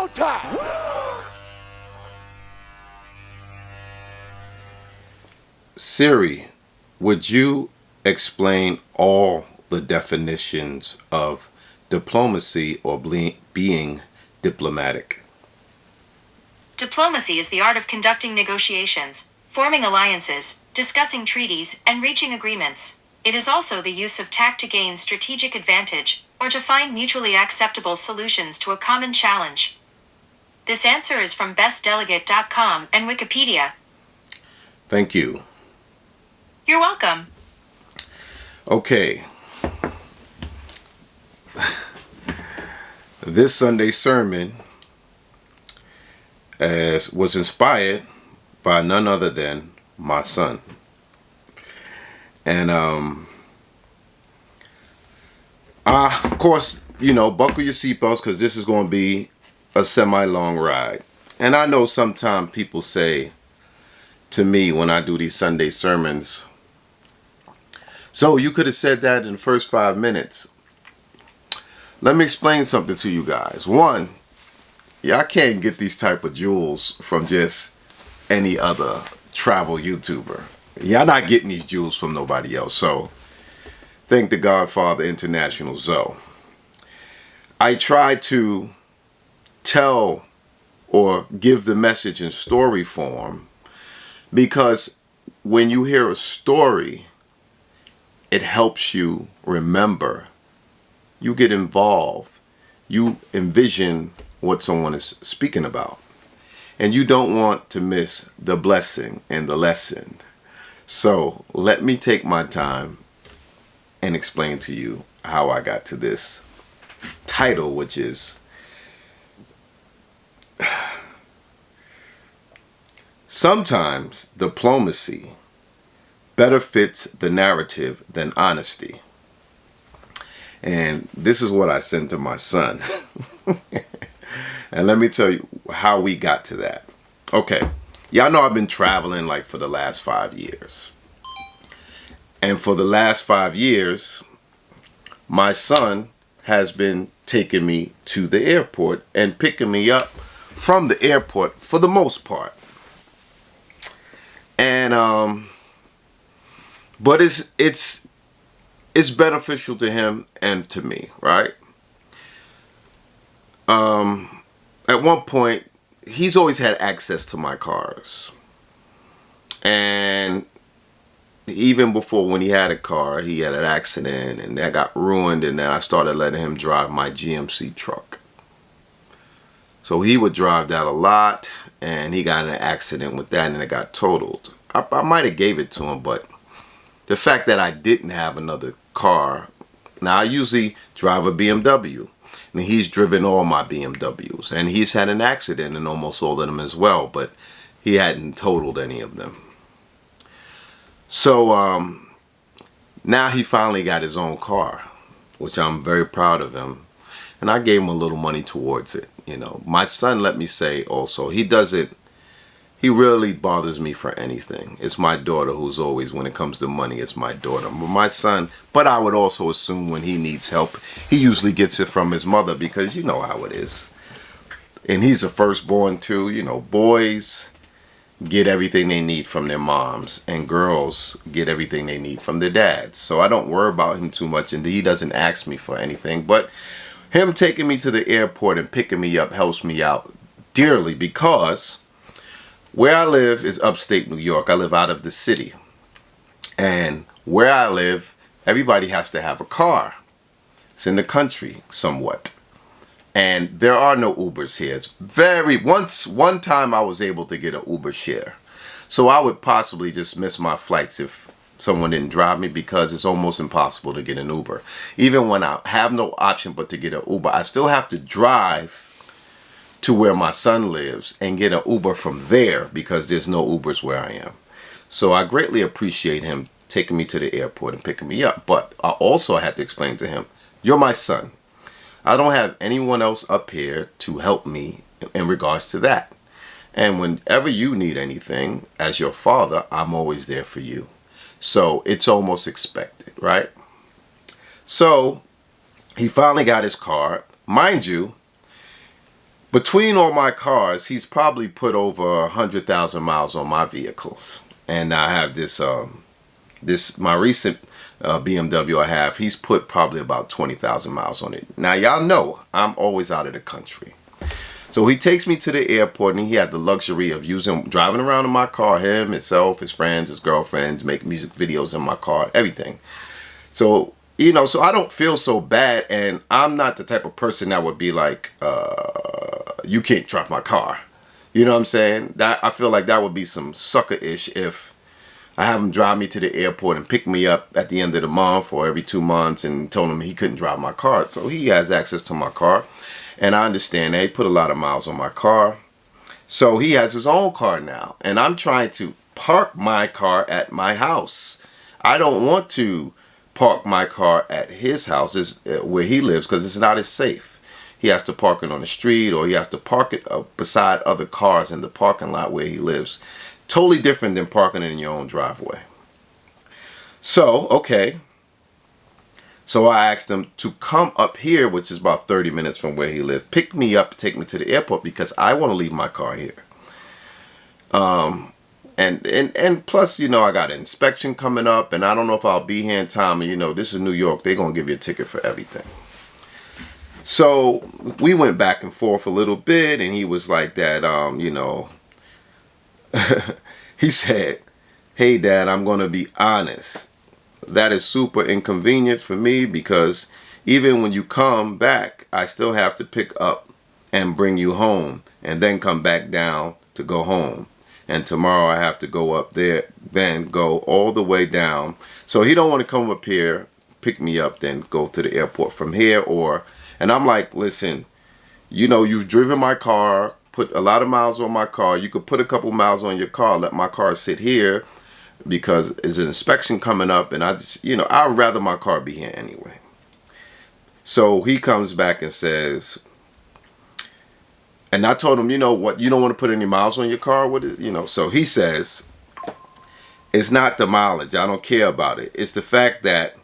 showtime! Siri, would you explain all the definitions of diplomacy or being diplomatic? Diplomacy is the art of conducting negotiations, forming alliances, discussing treaties, and reaching agreements. It is also the use of tact to gain strategic advantage, or to find mutually acceptable solutions to a common challenge. This answer is from bestdelegate.com and Wikipedia. Thank you. You're welcome. Okay. This Sunday sermon was inspired by none other than my son. And of course, buckle your seatbelts because this is going to be a semi-long ride. And I know sometimes people say to me when I do these Sunday sermons, so you could have said that in the first 5 minutes. Let me explain something to you guys. One, I can't get these type of jewels from just any other travel YouTuber. Y'all not getting these jewels from nobody else. So thank the Godfather International Zoe. I try to tell or give the message in story form because when you hear a story, it helps you remember. You get involved. You envision what someone is speaking about. And you don't want to miss the blessing and the lesson. So let me take my time and explain to you how I got to this title, which is sometimes diplomacy better fits the narrative than honesty. And this is what I sent to my son. And let me tell you how we got to that. Okay. Y'all know I've been traveling like for the last 5 years. And for the last 5 years, my son has been taking me to the airport and picking me up from the airport for the most part. And but it's beneficial to him and to me, right? At one point, he's always had access to my cars. And even before when he had a car, he had an accident and that got ruined, and then I started letting him drive my GMC truck. So he would drive that a lot, and he got in an accident with that and it got totaled. I might have gave it to him, but the fact that I didn't have another car, now I usually drive a BMW, and he's driven all my BMWs, and he's had an accident in almost all of them as well, but he hadn't totaled any of them. So now he finally got his own car, which I'm very proud of him, and I gave him a little money towards it. My son, let me say also, he really bothers me for anything. It's my daughter who's always, when it comes to money, it's my daughter. But my son, but I would also assume when he needs help, he usually gets it from his mother because you know how it is. And he's a firstborn too. Boys get everything they need from their moms and girls get everything they need from their dads. So I don't worry about him too much, and he doesn't ask me for anything. But him taking me to the airport and picking me up helps me out dearly because where I live is upstate New York. I live out of the city. And where I live, everybody has to have a car. It's in the country somewhat. And there are no Ubers here. It's one time I was able to get an Uber share. So I would possibly just miss my flights if someone didn't drive me because it's almost impossible to get an Uber. Even when I have no option but to get an Uber, I still have to drive to where my son lives and get an Uber from there because there's no Ubers where I am. So I greatly appreciate him taking me to the airport and picking me up. But I also had to explain to him, you're my son. I don't have anyone else up here to help me in regards to that. And whenever you need anything, as your father, I'm always there for you. So it's almost expected, right? So he finally got his car. Mind you, Between all my cars, he's probably put over 100,000 miles on my vehicles. And I have this my recent BMW I have. He's put probably about 20,000 miles on it. Now y'all know I'm always out of the country. So he takes me to the airport, and he had the luxury of driving around in my car, him, himself, his friends, his girlfriends, make music videos in my car, everything. So, so I don't feel so bad, and I'm not the type of person that would be like, you can't drive my car. You know what I'm saying? That I feel like that would be some sucker-ish if I have him drive me to the airport and pick me up at the end of the month or every 2 months and told him he couldn't drive my car. So he has access to my car. And I understand that he put a lot of miles on my car. So he has his own car now. And I'm trying to park my car at my house. I don't want to park my car at his house where he lives because it's not as safe. He has to park it on the street, or he has to park it beside other cars in the parking lot where he lives. Totally different than parking it in your own driveway. So, okay. So I asked him to come up here, which is about 30 minutes from where he lived, pick me up, take me to the airport because I want to leave my car here. And plus, I got an inspection coming up, and I don't know if I'll be here in time. And this is New York; they're gonna give you a ticket for everything. So we went back and forth a little bit, and he was like that. He said, "Hey, Dad, I'm gonna be honest. That is super inconvenient for me because even when you come back, I still have to pick up and bring you home and then come back down to go home. And tomorrow I have to go up there, then go all the way down." So he don't want to come up here, pick me up, then go to the airport from here. And I'm like, listen, you've driven my car, put a lot of miles on my car. You could put a couple miles on your car, let my car sit here, because there's an inspection coming up, and I just, I'd rather my car be here anyway. So he comes back and says, and I told him, you know what, you don't want to put any miles on your car with it, so he says, it's not the mileage, I don't care about it. It's the fact that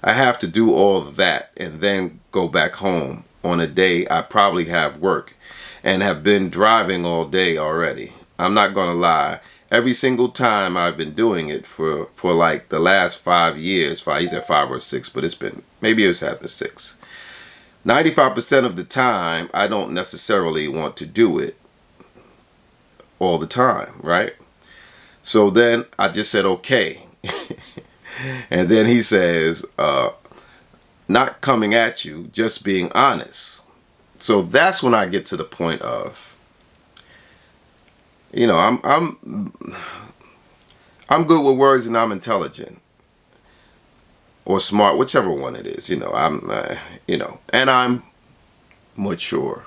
I have to do all of that and then go back home on a day I probably have work and have been driving all day already. I'm not going to lie. Every single time I've been doing it for like the last 5 years, he said 5 or 6, but maybe it's happened 6. 95% of the time, I don't necessarily want to do it all the time, right? So then I just said, okay. And then he says, not coming at you, just being honest. So that's when I get to the point of, I'm good with words and I'm intelligent or smart, whichever one it is. And I'm mature.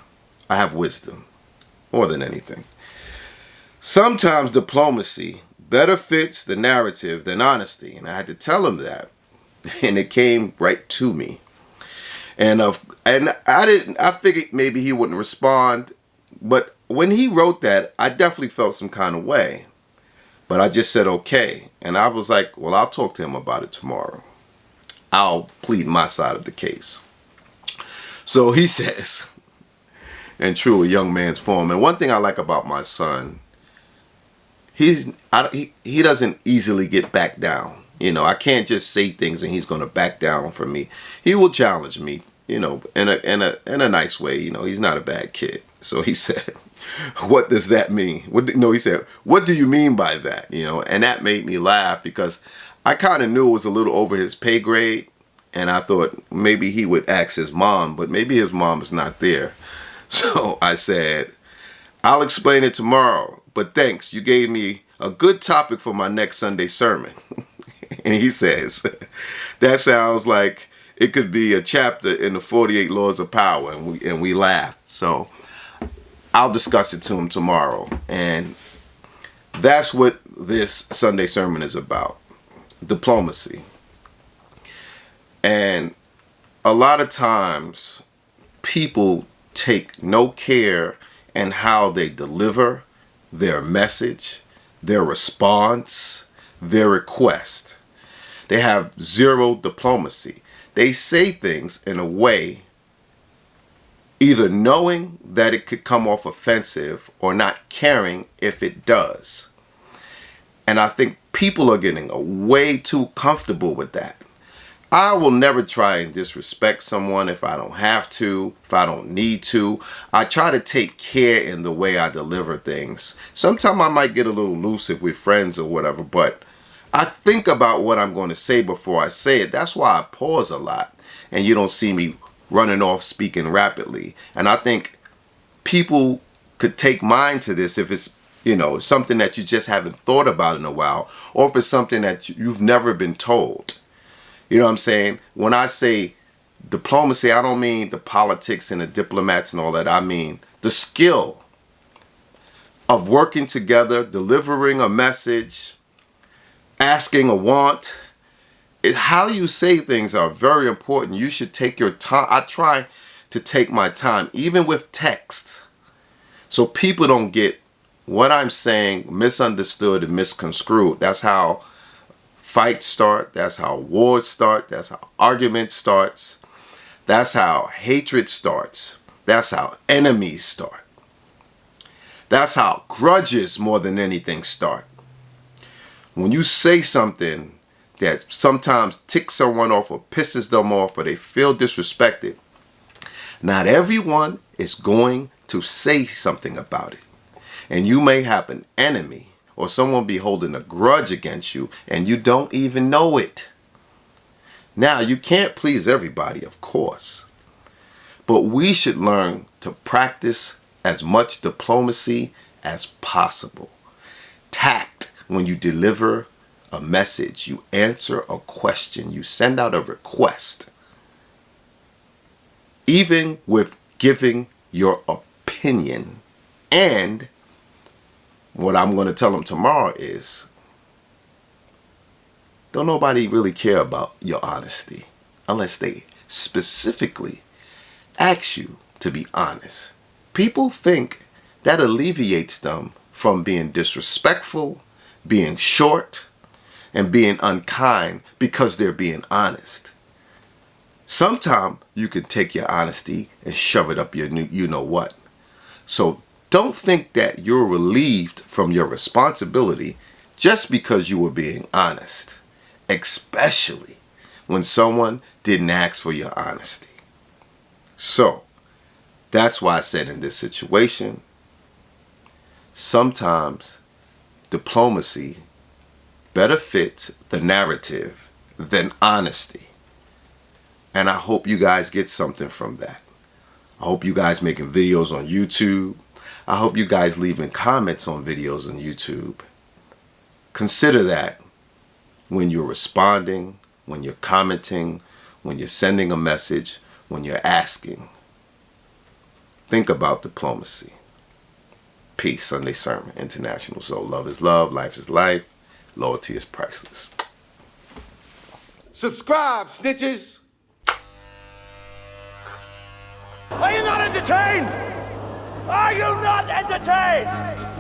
I have wisdom more than anything. Sometimes diplomacy better fits the narrative than honesty, and I had to tell him that, and it came right to me. And I figured maybe he wouldn't respond, but when he wrote that, I definitely felt some kind of way. But I just said okay, and I was like, well, I'll talk to him about it tomorrow. I'll plead my side of the case. So he says, and true, a young man's form. And one thing I like about my son, he doesn't easily get back down. I can't just say things and he's going to back down from me. He will challenge me, in a nice way. He's not a bad kid. So he said, what does that mean? He said, what do you mean by that? And that made me laugh because I kind of knew it was a little over his pay grade. And I thought maybe he would ask his mom, but maybe his mom is not there. So I said, I'll explain it tomorrow, but thanks. You gave me a good topic for my next Sunday sermon. And he says, that sounds like it could be a chapter in the 48 Laws of Power. And we laughed. So I'll discuss it to him tomorrow. And that's what this Sunday sermon is about. Diplomacy. And a lot of times people take no care in how they deliver their message, their response, their request. They have zero diplomacy. They say things in a way either knowing that it could come off offensive or not caring if it does. And I think people are getting way too comfortable with that. I will never try and disrespect someone if I don't have to, if I don't need to. I try to take care in the way I deliver things. Sometimes I might get a little loose with friends or whatever, but I think about what I'm going to say before I say it. That's why I pause a lot and you don't see me running off speaking rapidly. And I think people could take mind to this if it's, something that you just haven't thought about in a while, or if it's something that you've never been told. You know what I'm saying? When I say diplomacy, I don't mean the politics and the diplomats and all that. I mean the skill of working together, delivering a message, asking a want. How you say things are very important. You should take your time. I try to take my time, even with texts, so people don't get what I'm saying misunderstood and misconstrued. That's how fights start. That's how wars start. That's how arguments starts. That's how hatred starts. That's how enemies start. That's how grudges more than anything start. When you say something that sometimes ticks someone off or pisses them off or they feel disrespected, not everyone is going to say something about it. And you may have an enemy or someone be holding a grudge against you and you don't even know it. Now, you can't please everybody, of course. But we should learn to practice as much diplomacy as possible. Tact when you deliver a message, you answer a question, you send out a request. Even with giving your opinion. And what I'm going to tell them tomorrow is, don't nobody really care about your honesty unless they specifically ask you to be honest. People think that alleviates them from being disrespectful, being short, and being unkind because they're being honest. Sometimes you can take your honesty and shove it up your you-know-what. So don't think that you're relieved from your responsibility just because you were being honest, especially when someone didn't ask for your honesty. So that's why I said in this situation, sometimes diplomacy better fits the narrative than honesty. And I hope you guys get something from that. I hope you guys making videos on YouTube. I hope you guys leaving comments on videos on YouTube. Consider that when you're responding, when you're commenting, when you're sending a message, when you're asking. Think about diplomacy. Peace. Sunday Sermon International. So love is love, life is life, loyalty is priceless. Subscribe, snitches. Are you not entertained? Are you not entertained?